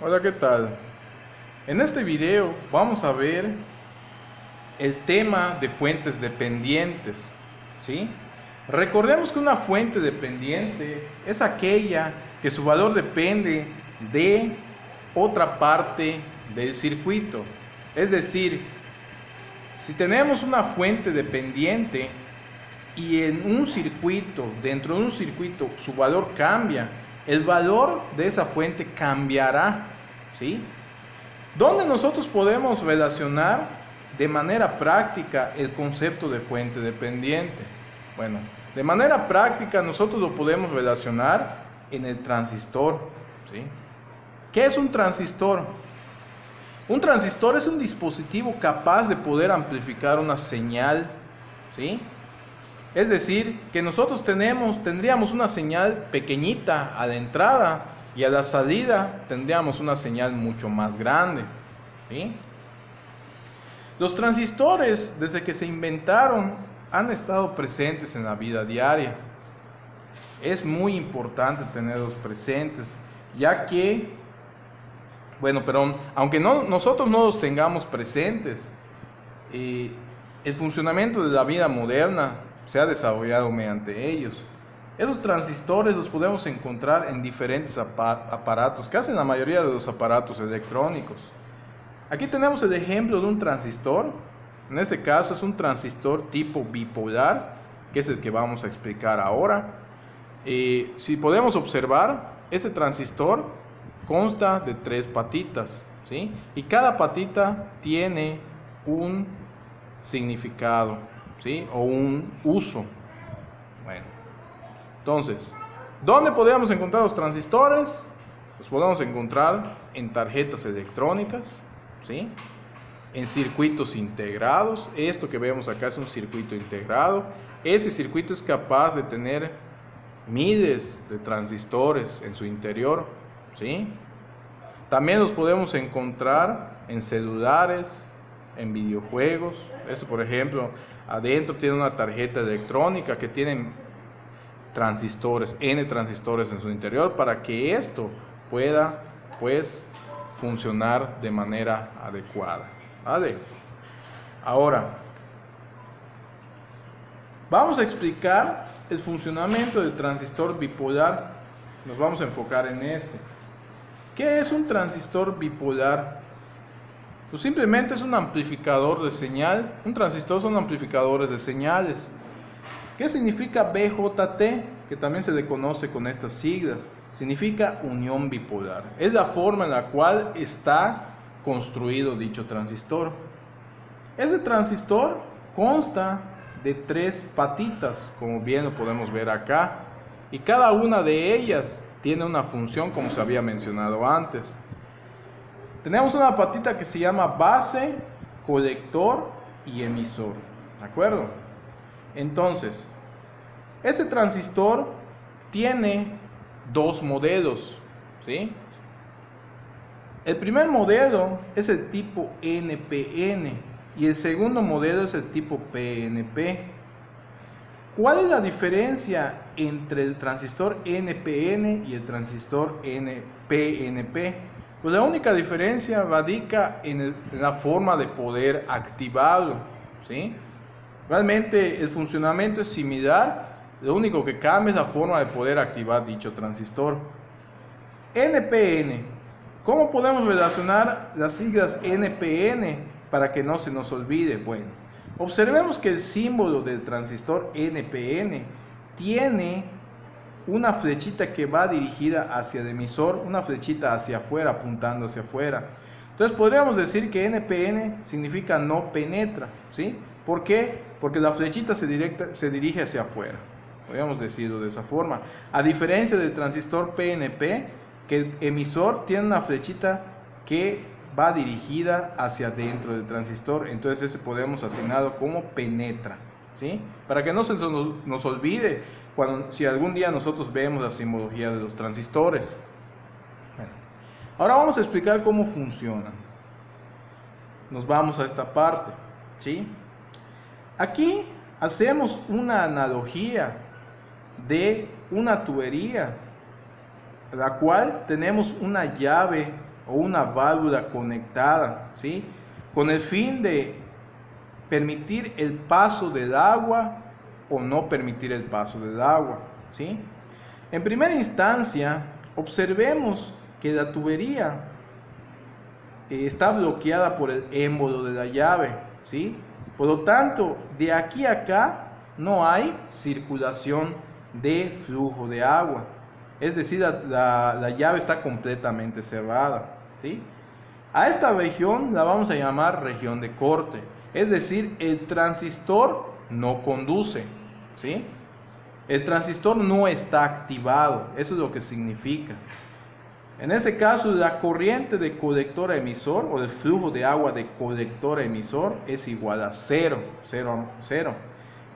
Hola, ¿qué tal? En este video vamos a ver el tema de fuentes dependientes, ¿sí? Recordemos que una fuente dependiente es aquella que su valor depende de otra parte del circuito. Es decir, si tenemos una fuente dependiente y en un circuito, dentro de un circuito, su valor cambia, el valor de esa fuente cambiará, ¿sí? ¿Dónde nosotros podemos relacionar de manera práctica el concepto de fuente dependiente? Bueno, de manera práctica nosotros lo podemos relacionar en el transistor, ¿sí? ¿Qué es un transistor? Un transistor es un dispositivo capaz de poder amplificar una señal, ¿sí? Es decir, que nosotros tendríamos una señal pequeñita a la entrada y a la salida tendríamos una señal mucho más grande, ¿sí? Los transistores, desde que se inventaron, han estado presentes en la vida diaria. Es muy importante tenerlos presentes, ya que, pero aunque nosotros no los tengamos presentes, el funcionamiento de la vida moderna se ha desarrollado mediante ellos. Esos transistores los podemos encontrar en diferentes aparatos, casi en la mayoría de los aparatos electrónicos. Aquí tenemos el ejemplo de un transistor. En este caso es un transistor tipo bipolar, que es el que vamos a explicar ahora. Si podemos observar, este transistor consta de 3 patitas, ¿sí? Y cada patita tiene un significado, ¿sí? O un uso. Bueno, entonces, ¿dónde podemos encontrar los transistores? Los podemos encontrar en tarjetas electrónicas, ¿sí? En circuitos integrados. Esto que vemos acá es un circuito integrado. Este circuito es capaz de tener miles de transistores en su interior, ¿sí? También los podemos encontrar en celulares, en videojuegos. Eso, por ejemplo, adentro tiene una tarjeta electrónica que tiene transistores, N transistores en su interior, para que esto pueda, pues, funcionar de manera adecuada, ¿vale? Ahora, vamos a explicar el funcionamiento del transistor bipolar. Nos vamos a enfocar en este. ¿Qué es un transistor bipolar? Pues simplemente es un amplificador de señal. Un transistor son amplificadores de señales. ¿Qué significa BJT? Que también se le conoce con estas siglas. Significa unión bipolar. Es la forma en la cual está construido dicho transistor. Este transistor consta de 3 patitas, como bien lo podemos ver acá. Y cada una de ellas tiene una función, como se había mencionado antes. Tenemos una patita que se llama base, colector y emisor, ¿de acuerdo? Entonces, este transistor tiene 2 modelos, ¿sí? El primer modelo es el tipo NPN y el segundo modelo es el tipo PNP. ¿Cuál es la diferencia entre el transistor NPN y el transistor PNP? Pues la única diferencia radica en la forma de poder activarlo, ¿sí? Realmente el funcionamiento es similar, lo único que cambia es la forma de poder activar dicho transistor. NPN. ¿Cómo podemos relacionar las siglas NPN para que no se nos olvide? Bueno, observemos que el símbolo del transistor NPN tiene una flechita que va dirigida hacia el emisor, una flechita hacia afuera, apuntando hacia afuera. Entonces podríamos decir que NPN significa no penetra, ¿sí? ¿Por qué? Porque la flechita se dirige hacia afuera. Podríamos decirlo de esa forma. A diferencia del transistor PNP, que el emisor tiene una flechita que va dirigida hacia adentro del transistor. Entonces ese podemos asignarlo como penetra, ¿sí? Para que no se nos olvide si algún día nosotros vemos la simbología de los transistores. Bueno, ahora vamos a explicar cómo funcionan. Nos vamos a esta parte, ¿sí? Aquí hacemos una analogía de una tubería, la cual tenemos una llave o una válvula conectada, ¿sí? Con el fin de permitir el paso del agua o no permitir el paso del agua, ¿sí? En primera instancia, observemos que la tubería está bloqueada por el émbolo de la llave, ¿sí? Por lo tanto, de aquí a acá no hay circulación de flujo de agua. Es decir, la llave está completamente cerrada, ¿sí? A esta región la vamos a llamar región de corte. Es decir, el transistor no conduce, ¿sí? El transistor no está activado. Eso es lo que significa. En este caso, la corriente de colector a emisor o el flujo de agua de colector a emisor es igual a 0.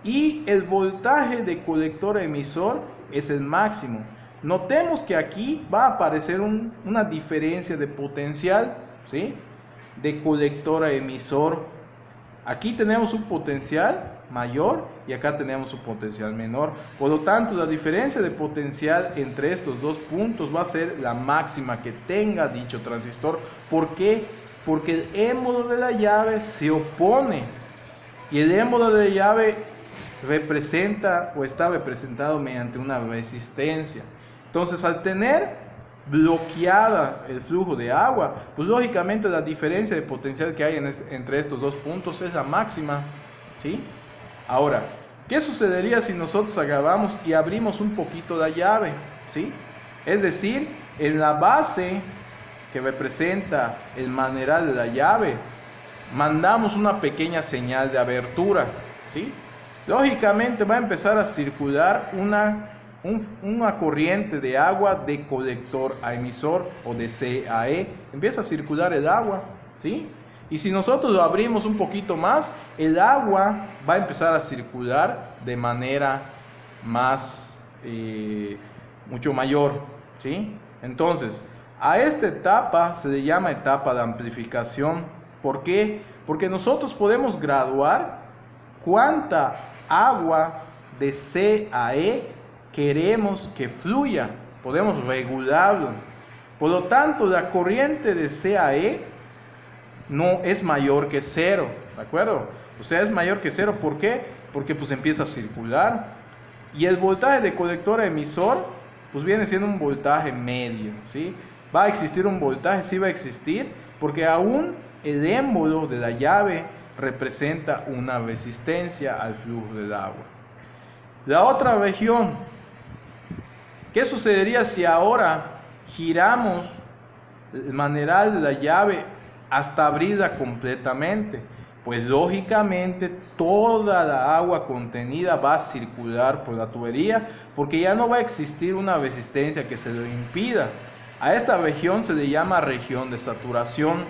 Y el voltaje de colector a emisor es el máximo. Notemos que aquí va a aparecer una diferencia de potencial, ¿sí? De colector a emisor. Aquí tenemos un potencial mayor y acá tenemos un potencial menor. Por lo tanto, la diferencia de potencial entre estos dos puntos va a ser la máxima que tenga dicho transistor. ¿Por qué? Porque el émbolo de la llave se opone y el émbolo de la llave representa o está representado mediante una resistencia. Entonces, al tener bloqueada el flujo de agua, pues lógicamente la diferencia de potencial que hay entre estos dos puntos es la máxima, ¿sí? Ahora, ¿qué sucedería si nosotros agarramos y abrimos un poquito la llave, ¿sí? Es decir, en la base que representa el maneral de la llave, mandamos una pequeña señal de abertura, ¿sí? Lógicamente va a empezar a circular una corriente de agua de colector a emisor o de C a E. Empieza a circular el agua, ¿sí? Y si nosotros lo abrimos un poquito más, el agua va a empezar a circular de manera mucho mayor, ¿sí? Entonces, a esta etapa se le llama etapa de amplificación. ¿Por qué? Porque nosotros podemos graduar cuánta agua de C a E queremos que fluya, podemos regularlo. Por lo tanto, la corriente de C a E no es mayor que 0, ¿de acuerdo? O sea, es mayor que 0, ¿por qué? Porque pues empieza a circular. Y el voltaje de colector a emisor, pues viene siendo un voltaje medio, ¿sí? ¿Va a existir un voltaje? Sí va a existir, porque aún el émbolo de la llave representa una resistencia al flujo del agua. La otra región, ¿qué sucedería si ahora giramos el maneral de la llave hasta abrirla completamente? Pues lógicamente toda la agua contenida va a circular por la tubería porque ya no va a existir una resistencia que se lo impida. A esta región se le llama región de saturación,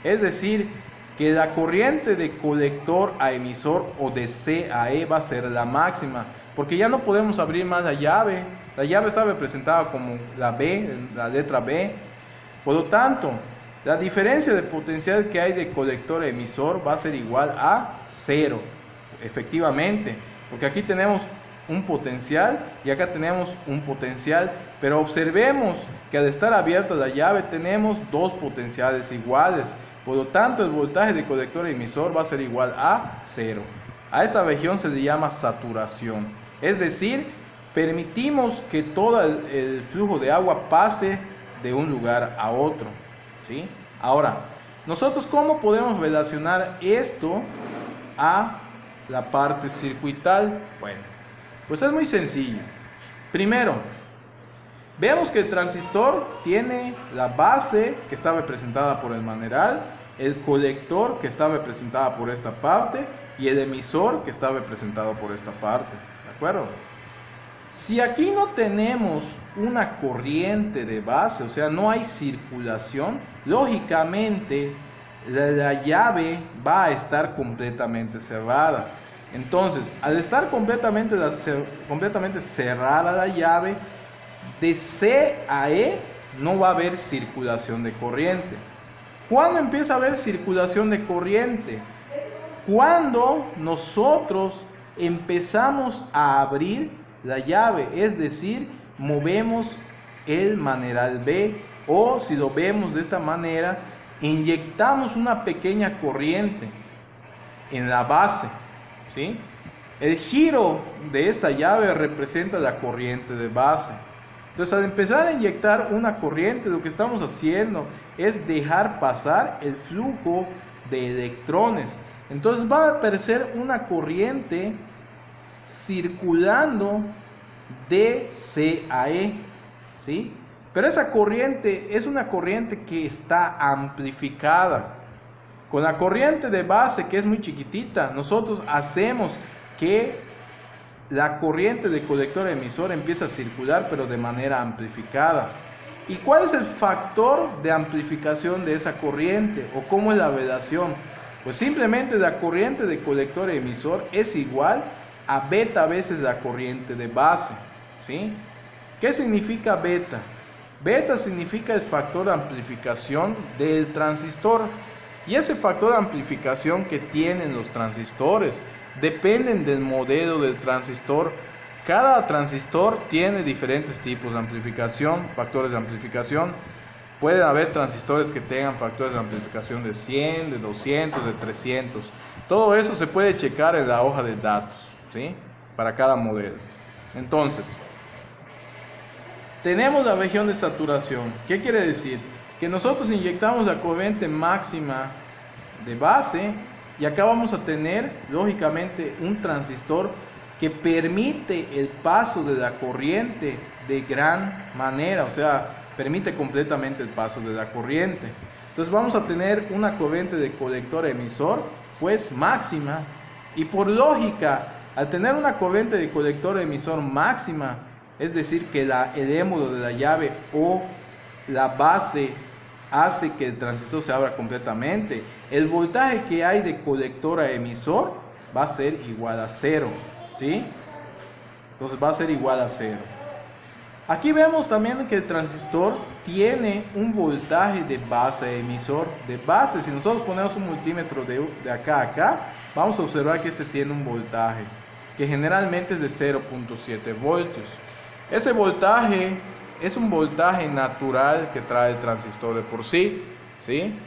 es decir, que la corriente de colector a emisor o de C a E va a ser la máxima, porque ya no podemos abrir más la llave. La llave está representada como la B, la letra B. Por lo tanto, la diferencia de potencial que hay de colector a emisor va a ser igual a 0, efectivamente, porque aquí tenemos un potencial y acá tenemos un potencial, pero observemos que al estar abierta la llave tenemos dos potenciales iguales. Por lo tanto, el voltaje de colector a emisor va a ser igual a 0. A esta región se le llama saturación, es decir, permitimos que todo el flujo de agua pase de un lugar a otro, ¿sí? Ahora, nosotros ¿cómo podemos relacionar esto a la parte circuital? Bueno, pues es muy sencillo. Primero, veamos que el transistor tiene la base que está representada por el maneral, el colector que está representada por esta parte y el emisor que está representado por esta parte, ¿de acuerdo? Si aquí no tenemos una corriente de base, o sea, no hay circulación, lógicamente la llave va a estar completamente cerrada. Entonces, al estar completamente cerrada la llave, de C a E no va a haber circulación de corriente. ¿Cuándo empieza a haber circulación de corriente? Cuando nosotros empezamos a abrir la llave, es decir, movemos el maneral B o si lo vemos de esta manera, inyectamos una pequeña corriente en la base, ¿sí? El giro de esta llave representa la corriente de base. Entonces, al empezar a inyectar una corriente, lo que estamos haciendo es dejar pasar el flujo de electrones. Entonces va a aparecer una corriente circulando de C a E, ¿sí? Pero esa corriente es una corriente que está amplificada. Con la corriente de base, que es muy chiquitita, nosotros hacemos que la corriente de colector emisor empiece a circular, pero de manera amplificada. ¿Y cuál es el factor de amplificación de esa corriente? ¿O cómo es la relación? Pues simplemente la corriente de colector emisor es igual a beta veces la corriente de base, ¿sí? ¿Qué significa beta? Beta significa el factor de amplificación del transistor. Y ese factor de amplificación que tienen los transistores dependen del modelo del transistor. Cada transistor tiene diferentes tipos de amplificación, factores de amplificación. Pueden haber transistores que tengan factores de amplificación de 100, de 200, de 300. Todo eso se puede checar en la hoja de datos, ¿sí? Para cada modelo. Entonces, tenemos la región de saturación. ¿Qué quiere decir? Que nosotros inyectamos la corriente máxima de base y acá vamos a tener, lógicamente, un transistor que permite el paso de la corriente de gran manera, o sea, permite completamente el paso de la corriente. Entonces vamos a tener una corriente de colector emisor, pues máxima, y por lógica, al tener una corriente de colector emisor máxima, es decir, que el émodo de la llave o la base hace que el transistor se abra completamente, el voltaje que hay de colector a emisor va a ser igual a 0, ¿sí? Entonces va a ser igual a 0. Aquí vemos también que el transistor tiene un voltaje de base a emisor. De base, si nosotros ponemos un multímetro de acá a acá, vamos a observar que este tiene un voltaje que generalmente es de 0.7 voltios. Ese voltaje es un voltaje natural que trae el transistor de por sí, ¿sí?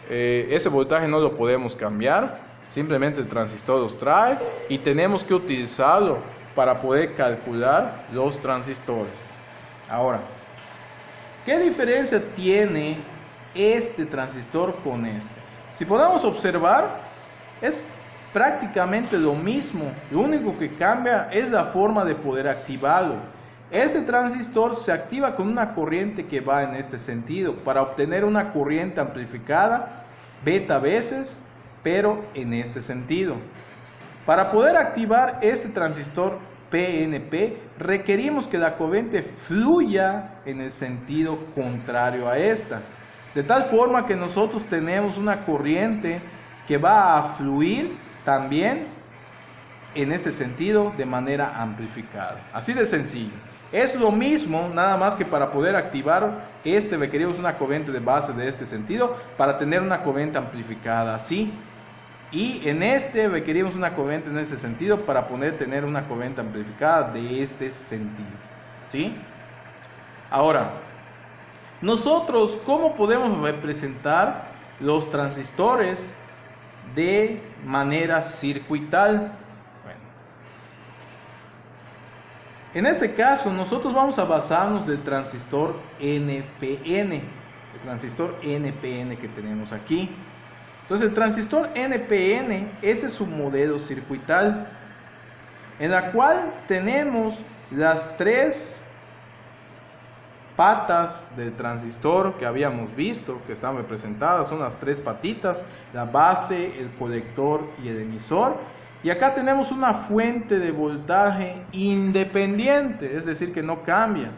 Ese voltaje no lo podemos cambiar, simplemente el transistor los trae y tenemos que utilizarlo para poder calcular los transistores. Ahora, ¿qué diferencia tiene este transistor con este? Si podemos observar, es prácticamente lo mismo, lo único que cambia es la forma de poder activarlo. Este transistor se activa con una corriente que va en este sentido, para obtener una corriente amplificada, beta veces, pero en este sentido. Para poder activar este transistor PNP, requerimos que la corriente fluya en el sentido contrario a esta. De tal forma que nosotros tenemos una corriente que va a fluir también en este sentido de manera amplificada. Así de sencillo. Es lo mismo, nada más que para poder activar este requerimos una corriente de base de este sentido para tener una corriente amplificada así. Y en este requerimos una corriente en este sentido para poder tener una corriente amplificada de este sentido, ¿sí? Ahora, nosotros, ¿cómo podemos representar los transistores de manera circuital? Bueno, en este caso, nosotros vamos a basarnos del transistor NPN, el transistor NPN que tenemos aquí. Entonces, el transistor NPN, este es su modelo circuital, en la cual tenemos las tres patas del transistor que habíamos visto, que están representadas, son las tres patitas, la base, el colector y el emisor. Y acá tenemos una fuente de voltaje independiente, es decir, que no cambia,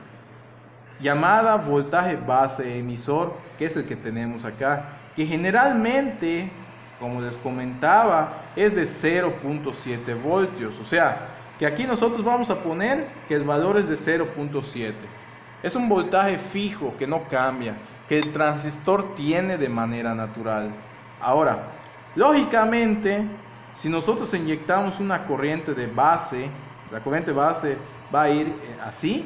llamada voltaje base emisor, que es el que tenemos acá, que generalmente, como les comentaba, es de 0.7 voltios. O sea, que aquí nosotros vamos a poner que el valor es de 0.7. Es un voltaje fijo que no cambia, que el transistor tiene de manera natural. Ahora, lógicamente, si nosotros inyectamos una corriente de base, la corriente base va a ir así,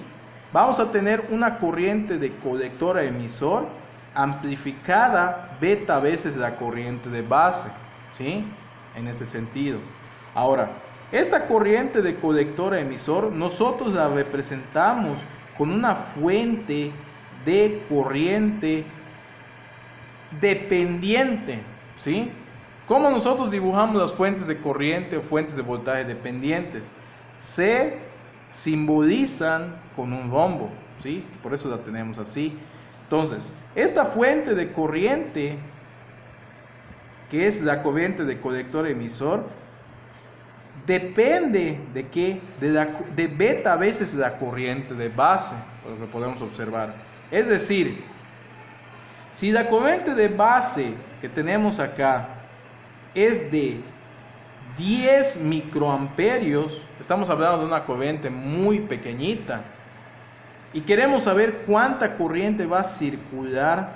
vamos a tener una corriente de colector a emisor amplificada beta veces la corriente de base, ¿sí? En este sentido. Ahora, esta corriente de colector a emisor nosotros la representamos con una fuente de corriente dependiente, ¿sí? ¿Cómo nosotros dibujamos las fuentes de corriente o fuentes de voltaje dependientes? Se simbolizan con un rombo, ¿sí? Por eso la tenemos así. Entonces, esta fuente de corriente, que es la corriente de colector emisor, depende de qué, de beta veces la corriente de base, por lo que podemos observar. Es decir, si la corriente de base que tenemos acá es de 10 microamperios, estamos hablando de una corriente muy pequeñita, y queremos saber cuánta corriente va a circular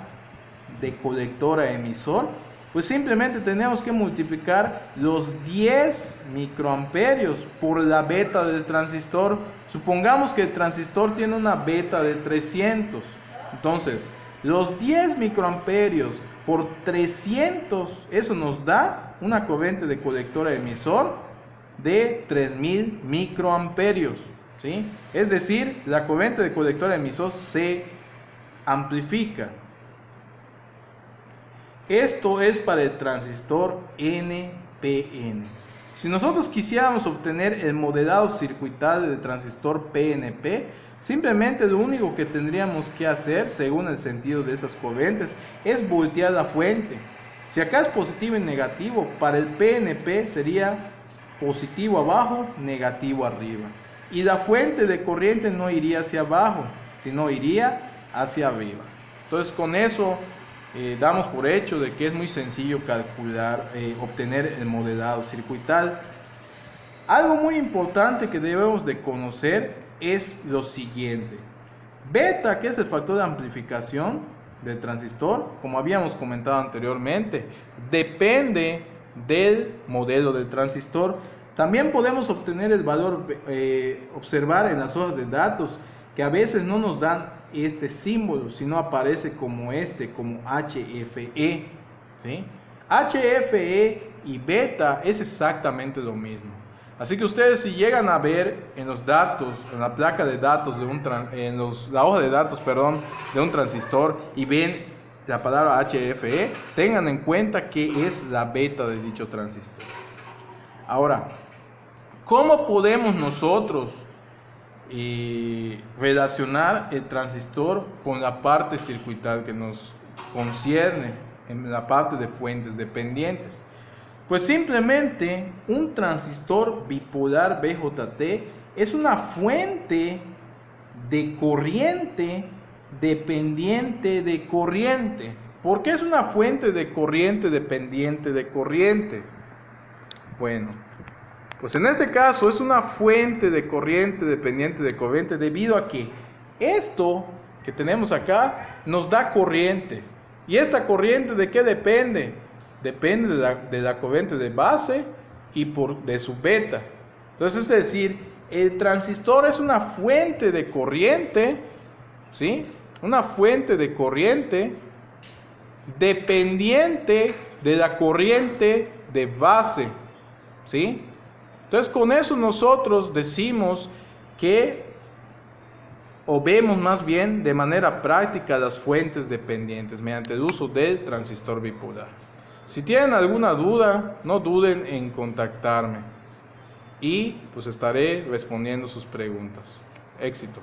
de colector a emisor, pues simplemente tenemos que multiplicar los 10 microamperios por la beta del transistor. Supongamos que el transistor tiene una beta de 300, entonces los 10 microamperios por 300, eso nos da una corriente de colector a emisor de 3000 microamperios, ¿sí? Es decir, la corriente de colector a emisor se amplifica. Esto es para el transistor NPN. Si nosotros quisiéramos obtener el modelado circuital del transistor PNP, simplemente lo único que tendríamos que hacer, según el sentido de esas corrientes, es voltear la fuente. Si acá es positivo y negativo, para el PNP sería positivo abajo, negativo arriba. Y la fuente de corriente no iría hacia abajo, sino iría hacia arriba. Entonces con eso damos por hecho de que es muy sencillo calcular, obtener el modelado circuital. Algo muy importante que debemos de conocer es lo siguiente. Beta, que es el factor de amplificación del transistor, como habíamos comentado anteriormente, depende del modelo del transistor. También podemos obtener el valor, observar en las hojas de datos, que a veces no nos dan este símbolo, sino aparece como como HFE, ¿sí? HFE y beta es exactamente lo mismo. Así que ustedes, si llegan a ver en los datos, en la placa de datos la hoja de datos, perdón, de un transistor, y ven la palabra HFE, tengan en cuenta que es la beta de dicho transistor. Ahora, ¿cómo podemos nosotros relacionar el transistor con la parte circuital que nos concierne en la parte de fuentes dependientes? Pues simplemente un transistor bipolar BJT es una fuente de corriente dependiente de corriente. ¿Por qué es una fuente de corriente dependiente de corriente? Bueno, pues en este caso es una fuente de corriente dependiente de corriente debido a que esto que tenemos acá nos da corriente. ¿Y esta corriente de qué depende? Depende de la corriente de base y de su beta. Entonces, es decir, el transistor es una fuente de corriente, ¿sí? Una fuente de corriente dependiente de la corriente de base, ¿sí? Entonces, con eso nosotros decimos que, o vemos más bien de manera práctica, las fuentes dependientes mediante el uso del transistor bipolar. Si tienen alguna duda, no duden en contactarme y pues estaré respondiendo sus preguntas. Éxito.